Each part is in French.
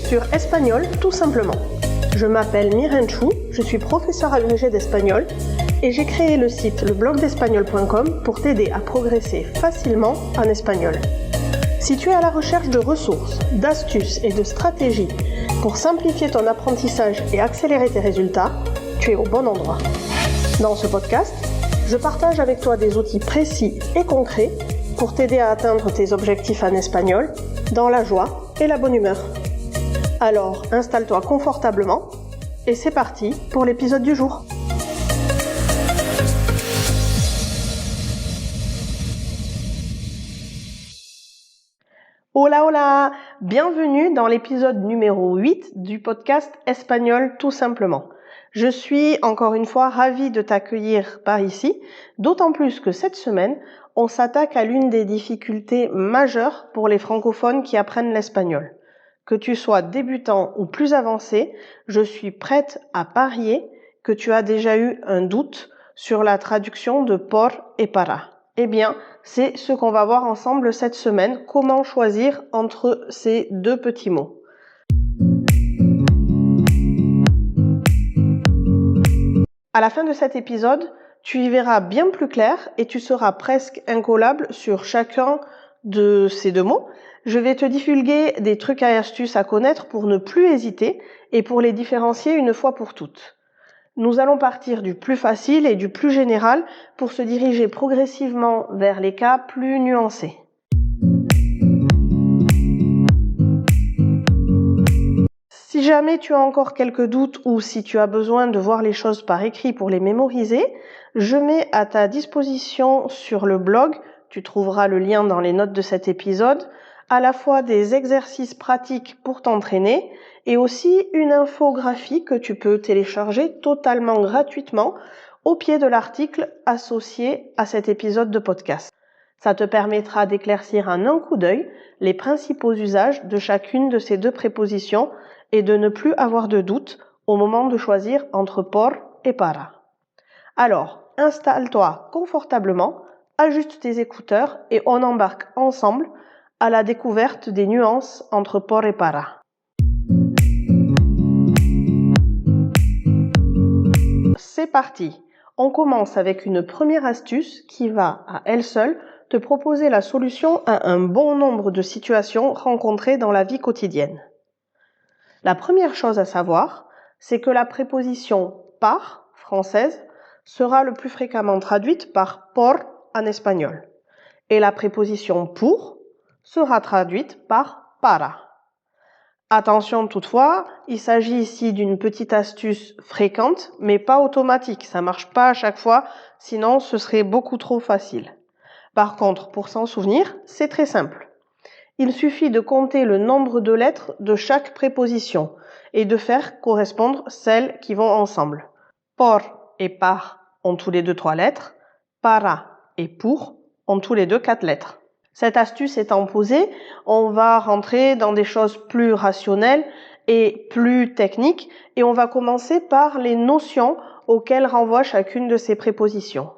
sur Espagnol tout simplement. Je m'appelle Miren Chou, je suis professeure agrégée d'espagnol et j'ai créé le site leblogdespagnol.com pour t'aider à progresser facilement en espagnol. Si tu es à la recherche de ressources, d'astuces et de stratégies pour simplifier ton apprentissage et accélérer tes résultats, tu es au bon endroit. Dans ce podcast, je partage avec toi des outils précis et concrets pour t'aider à atteindre tes objectifs en espagnol dans la joie et la bonne humeur. Alors, installe-toi confortablement et c'est parti pour l'épisode du jour. Hola hola! Bienvenue dans l'épisode numéro 8 du podcast Espagnol tout simplement. Je suis encore une fois ravie de t'accueillir par ici, d'autant plus que cette semaine, on s'attaque à l'une des difficultés majeures pour les francophones qui apprennent l'espagnol. Que tu sois débutant ou plus avancé, je suis prête à parier que tu as déjà eu un doute sur la traduction de por et para. Eh bien, c'est ce qu'on va voir ensemble cette semaine, comment choisir entre ces deux petits mots. À la fin de cet épisode, tu y verras bien plus clair et tu seras presque incollable sur chacun de ces deux mots. Je vais te divulguer des trucs et astuces à connaître pour ne plus hésiter et pour les différencier une fois pour toutes. Nous allons partir du plus facile et du plus général pour se diriger progressivement vers les cas plus nuancés. Si jamais tu as encore quelques doutes ou si tu as besoin de voir les choses par écrit pour les mémoriser, je mets à ta disposition sur le blog, tu trouveras le lien dans les notes de cet épisode, à la fois des exercices pratiques pour t'entraîner et aussi une infographie que tu peux télécharger totalement gratuitement au pied de l'article associé à cet épisode de podcast. Ça te permettra d'éclaircir en un coup d'œil les principaux usages de chacune de ces deux prépositions et de ne plus avoir de doute au moment de choisir entre por et para. Alors, installe-toi confortablement, ajuste tes écouteurs et on embarque ensemble à la découverte des nuances entre por et para. C'est parti! On commence avec une première astuce qui va, à elle seule, te proposer la solution à un bon nombre de situations rencontrées dans la vie quotidienne. La première chose à savoir, c'est que la préposition par, française, sera le plus fréquemment traduite par por en espagnol. Et la préposition pour sera traduite par para. Attention toutefois, il s'agit ici d'une petite astuce fréquente, mais pas automatique. Ça marche pas à chaque fois, sinon ce serait beaucoup trop facile. Par contre, pour s'en souvenir, c'est très simple. Il suffit de compter le nombre de lettres de chaque préposition et de faire correspondre celles qui vont ensemble. Por et par ont tous les deux 3 lettres, para et pour ont tous les deux 4 lettres. Cette astuce étant posée, on va rentrer dans des choses plus rationnelles et plus techniques et on va commencer par les notions auxquelles renvoie chacune de ces prépositions.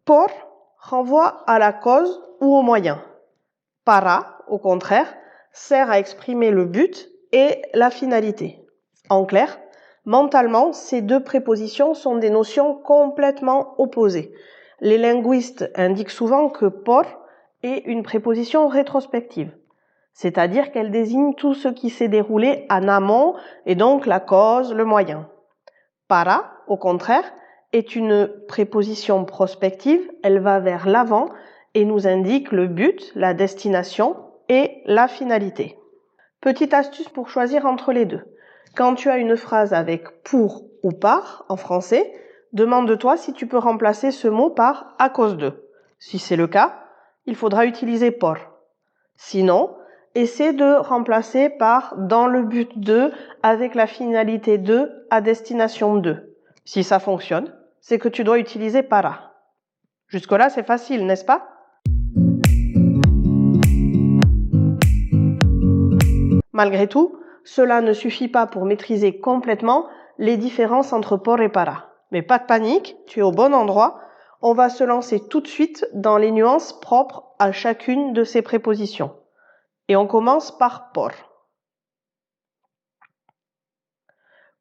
Por renvoie à la cause ou au moyen. Para, au contraire, sert à exprimer le but et la finalité. En clair, mentalement, ces deux prépositions sont des notions complètement opposées. Les linguistes indiquent souvent que por est une préposition rétrospective, c'est-à-dire qu'elle désigne tout ce qui s'est déroulé en amont et donc la cause, le moyen. Para, au contraire, est une préposition prospective, elle va vers l'avant et nous indique le but, la destination et la finalité. Petite astuce pour choisir entre les deux. Quand tu as une phrase avec pour ou par en français, demande-toi si tu peux remplacer ce mot par à cause de. Si c'est le cas, il faudra utiliser por. Sinon, essaie de remplacer par dans le but de avec la finalité de à destination de. Si ça fonctionne, c'est que tu dois utiliser para. Jusque-là, c'est facile, n'est-ce pas? Malgré tout, cela ne suffit pas pour maîtriser complètement les différences entre por et para. Mais pas de panique, tu es au bon endroit. On va se lancer tout de suite dans les nuances propres à chacune de ces prépositions. Et on commence par por.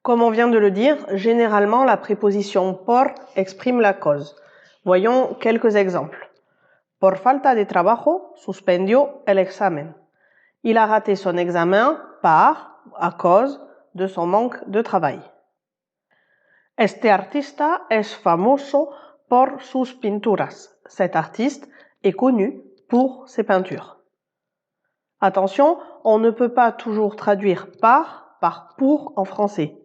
Comme on vient de le dire, généralement la préposition por exprime la cause. Voyons quelques exemples. Por falta de trabajo, suspendió el examen. Il a raté son examen à cause de son manque de travail. Este artista es famoso por sus pinturas. Cet artiste est connu pour ses peintures. Attention, on ne peut pas toujours traduire par pour en français.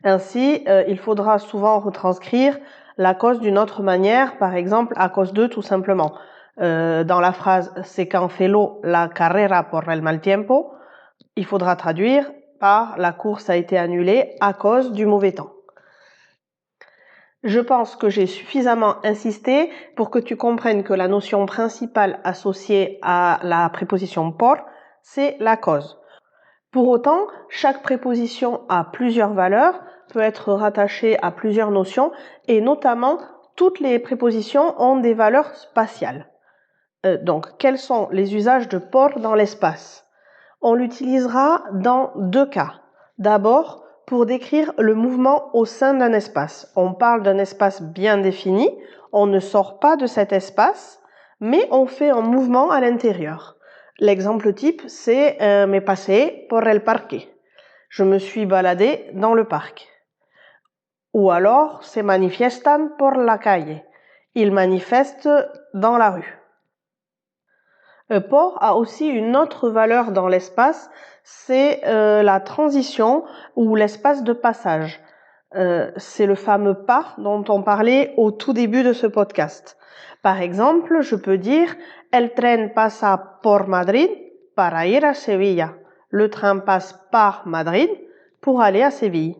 Ainsi, il faudra souvent retranscrire la cause d'une autre manière, par exemple à cause de tout simplement. Dans la phrase se canceló la carrera por el mal tiempo, il faudra traduire par la course a été annulée à cause du mauvais temps. Je pense que j'ai suffisamment insisté pour que tu comprennes que la notion principale associée à la préposition por, c'est la cause. Pour autant, chaque préposition a plusieurs valeurs, peut être rattachée à plusieurs notions et notamment toutes les prépositions ont des valeurs spatiales. Donc, quels sont les usages de por dans l'espace? On l'utilisera dans deux cas. D'abord, pour décrire le mouvement au sein d'un espace. On parle d'un espace bien défini, on ne sort pas de cet espace, mais on fait un mouvement à l'intérieur. L'exemple type, c'est me pasé por el parque. Je me suis baladé dans le parc. Ou alors, se manifiestan por la calle. Ils manifestent dans la rue. Por a aussi une autre valeur dans l'espace, c'est la transition ou l'espace de passage. C'est le fameux pas dont on parlait au tout début de ce podcast. Par exemple, je peux dire El tren pasa por Madrid para ir a Sevilla. Le train passe par Madrid pour aller à Séville.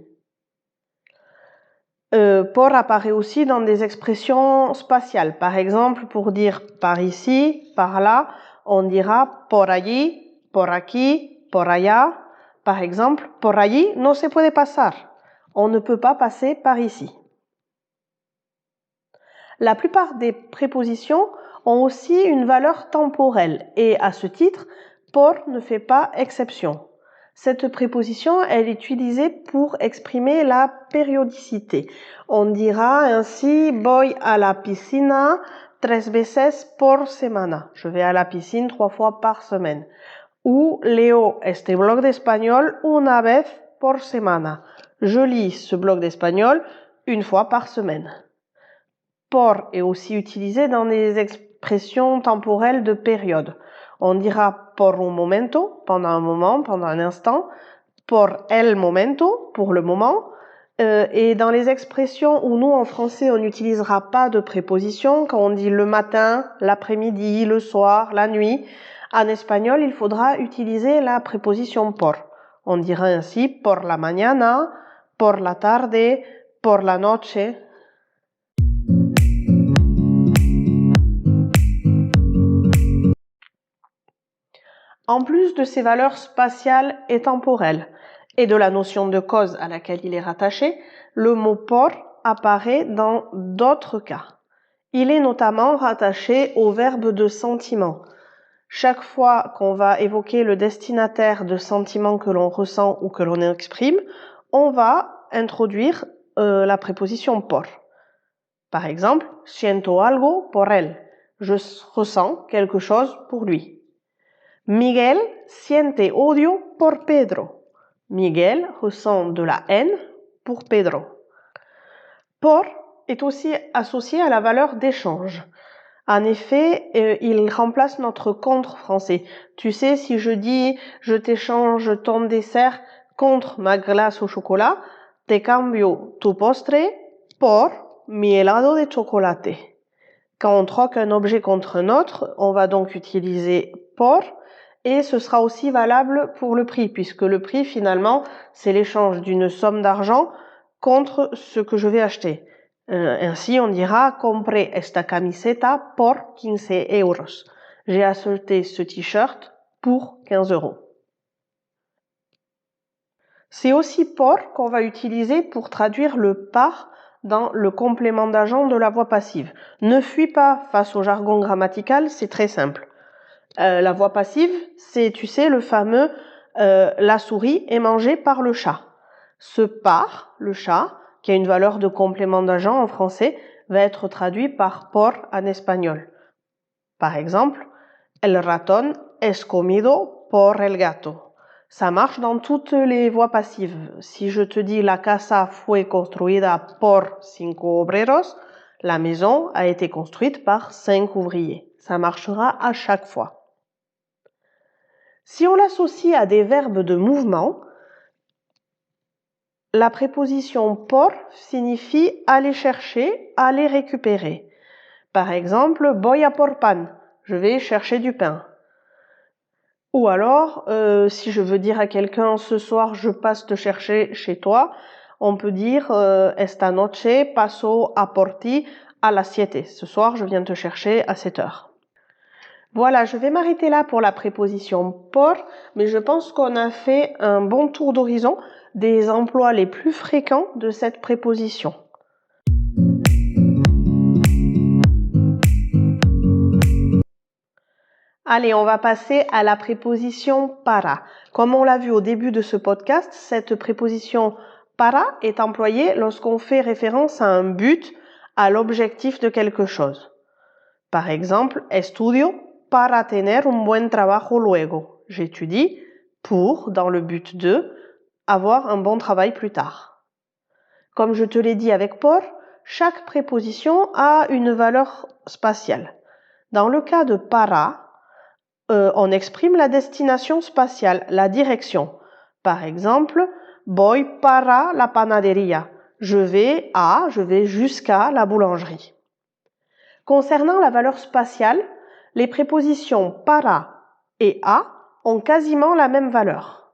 Por apparaît aussi dans des expressions spatiales. Par exemple, pour dire par ici, par là, on dira por allí, por aquí, por allá. Par exemple, por allí no se puede pasar. On ne peut pas passer par ici. La plupart des prépositions ont aussi une valeur temporelle et à ce titre, por ne fait pas exception. Cette préposition, elle est utilisée pour exprimer la périodicité. On dira ainsi voy a la piscina 3 veces por semana. Je vais à la piscine 3 fois par semaine. Ou leo este blog d'espagnol una vez por semana. Je lis ce blog d'espagnol une fois par semaine. Por est aussi utilisé dans des expressions temporelles de période. On dira por un momento, pendant un moment, pendant un instant, por el momento, pour le moment, et dans les expressions où nous, en français, on n'utilisera pas de préposition, quand on dit le matin, l'après-midi, le soir, la nuit, en espagnol, il faudra utiliser la préposition por. On dira ainsi por la mañana, por la tarde, por la noche. En plus de ses valeurs spatiales et temporelles, et de la notion de cause à laquelle il est rattaché, le mot por apparaît dans d'autres cas. Il est notamment rattaché au verbe de sentiment. Chaque fois qu'on va évoquer le destinataire de sentiments que l'on ressent ou que l'on exprime, on va introduire la préposition por. Par exemple, siento algo por él. Je ressens quelque chose pour lui. Miguel siente odio por Pedro. Miguel ressent de la haine pour Pedro. Por est aussi associé à la valeur d'échange. En effet, il remplace notre contre français. Tu sais, si je dis je t'échange ton dessert contre ma glace au chocolat, te cambio tu postre por mi helado de chocolate. Quand on troque un objet contre un autre, on va donc utiliser por. Et ce sera aussi valable pour le prix, puisque le prix, finalement, c'est l'échange d'une somme d'argent contre ce que je vais acheter. Ainsi, on dira « Compré esta camiseta por 15 euros ». J'ai acheté ce t-shirt pour 15 euros. C'est aussi por qu'on va utiliser pour traduire le par dans le complément d'agent de la voix passive. Ne fuis pas face au jargon grammatical, c'est très simple. La voix passive, c'est, tu sais, le fameux la souris est mangée par le chat. Ce par, le chat, qui a une valeur de complément d'agent en français, va être traduit par por en espagnol. Par exemple, el ratón es comido por el gato. Ça marche dans toutes les voix passives. Si je te dis la casa fue construida por 5 obreros, la maison a été construite par 5 ouvriers. Ça marchera à chaque fois. Si on l'associe à des verbes de mouvement, la préposition por signifie aller chercher, aller récupérer. Par exemple, voy a por pan, je vais chercher du pain. Ou alors, si je veux dire à quelqu'un ce soir je passe te chercher chez toi, on peut dire esta noche paso a por ti a las 7. Ce soir je viens te chercher à 7 heures. Voilà, je vais m'arrêter là pour la préposition por, mais je pense qu'on a fait un bon tour d'horizon des emplois les plus fréquents de cette préposition. Allez, on va passer à la préposition para. Comme on l'a vu au début de ce podcast, cette préposition para est employée lorsqu'on fait référence à un but, à l'objectif de quelque chose. Par exemple, estudio para tener un buen trabajo luego. J'étudie pour, dans le but de, avoir un bon travail plus tard. Comme je te l'ai dit avec por, chaque préposition a une valeur spatiale. Dans le cas de para, on exprime la destination spatiale, la direction. Par exemple, voy para la panadería. Je vais jusqu'à la boulangerie. Concernant la valeur spatiale, les prépositions para et a ont quasiment la même valeur.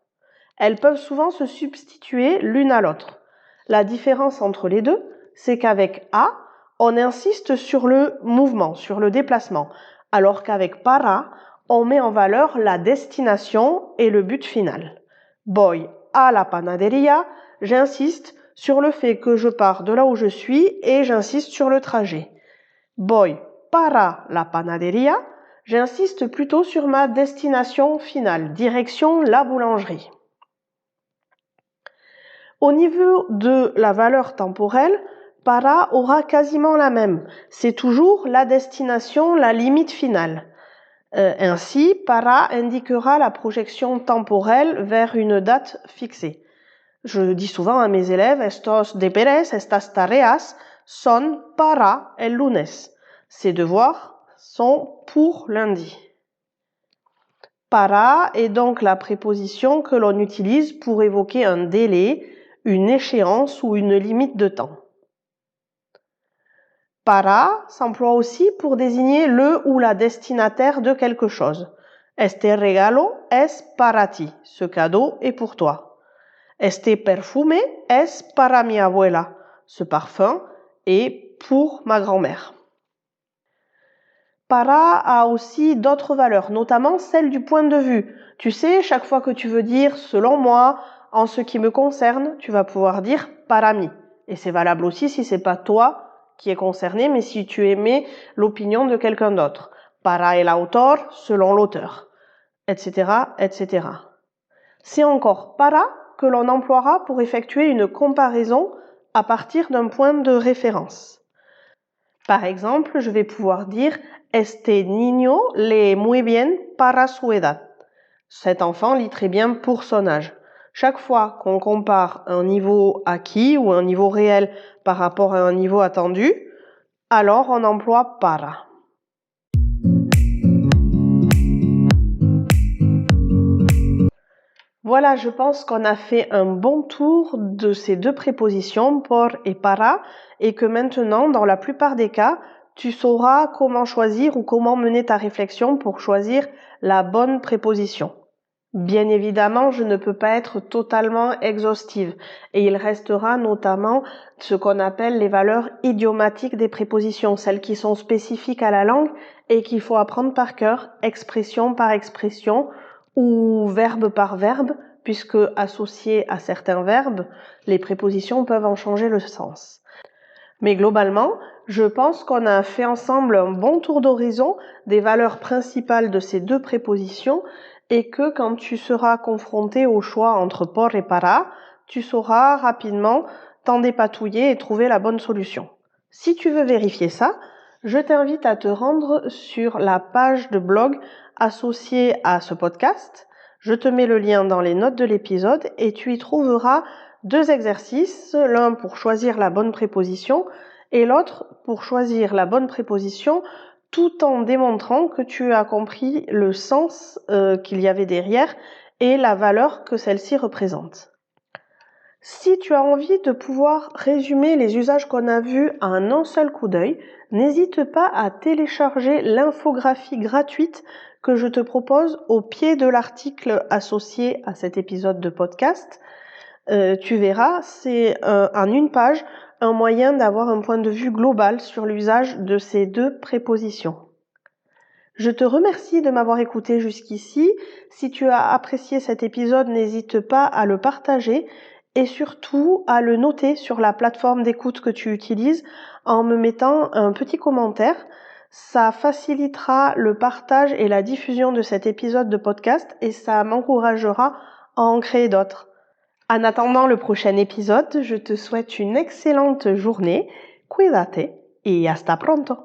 Elles peuvent souvent se substituer l'une à l'autre. La différence entre les deux, c'est qu'avec a, on insiste sur le mouvement, sur le déplacement, alors qu'avec para, on met en valeur la destination et le but final. Voy a la panadería, j'insiste sur le fait que je pars de là où je suis et j'insiste sur le trajet. Voy para la panadería, j'insiste plutôt sur ma destination finale, direction la boulangerie. Au niveau de la valeur temporelle, para aura quasiment la même. C'est toujours la destination, la limite finale. Ainsi, para indiquera la projection temporelle vers une date fixée. Je dis souvent à mes élèves, estos deberes, estas tareas son para el lunes. Ces devoirs sont pour lundi. Para est donc la préposition que l'on utilise pour évoquer un délai, une échéance ou une limite de temps. Para s'emploie aussi pour désigner le ou la destinataire de quelque chose. Este regalo es para ti. Ce cadeau est pour toi. Este perfume es para mi abuela. Ce parfum est pour ma grand-mère. Para a aussi d'autres valeurs, notamment celle du point de vue. Tu sais, chaque fois que tu veux dire selon moi, en ce qui me concerne, tu vas pouvoir dire para mí. Et c'est valable aussi si c'est pas toi qui est concerné, mais si tu émets l'opinion de quelqu'un d'autre. Para el autor, selon l'auteur, etc., etc. C'est encore para que l'on emploiera pour effectuer une comparaison à partir d'un point de référence. Par exemple, je vais pouvoir dire este niño lee muy bien para su edad. Cet enfant lit très bien pour son âge. Chaque fois qu'on compare un niveau acquis ou un niveau réel par rapport à un niveau attendu, alors on emploie para. Voilà, je pense qu'on a fait un bon tour de ces deux prépositions, por et para, et que maintenant, dans la plupart des cas, tu sauras comment choisir ou comment mener ta réflexion pour choisir la bonne préposition. Bien évidemment, je ne peux pas être totalement exhaustive et il restera notamment ce qu'on appelle les valeurs idiomatiques des prépositions, celles qui sont spécifiques à la langue et qu'il faut apprendre par cœur, expression par expression ou verbe par verbe, puisque associées à certains verbes, les prépositions peuvent en changer le sens. Mais globalement, je pense qu'on a fait ensemble un bon tour d'horizon des valeurs principales de ces deux prépositions et que quand tu seras confronté au choix entre por et para, tu sauras rapidement t'en dépatouiller et trouver la bonne solution. Si tu veux vérifier ça, je t'invite à te rendre sur la page de blog associée à ce podcast. Je te mets le lien dans les notes de l'épisode et tu y trouveras 2 exercices, l'un pour choisir la bonne préposition et l'autre pour choisir la bonne préposition tout en démontrant que tu as compris le sens qu'il y avait derrière et la valeur que celle-ci représente. Si tu as envie de pouvoir résumer les usages qu'on a vus en un seul coup d'œil, n'hésite pas à télécharger l'infographie gratuite que je te propose au pied de l'article associé à cet épisode de podcast. Tu verras, c'est en une page un moyen d'avoir un point de vue global sur l'usage de ces deux prépositions. Je te remercie de m'avoir écouté jusqu'ici. Si tu as apprécié cet épisode, n'hésite pas à le partager et surtout à le noter sur la plateforme d'écoute que tu utilises en me mettant un petit commentaire. Ça facilitera le partage et la diffusion de cet épisode de podcast et ça m'encouragera à en créer d'autres. En attendant le prochain épisode, je te souhaite une excellente journée. Cuídate y hasta pronto.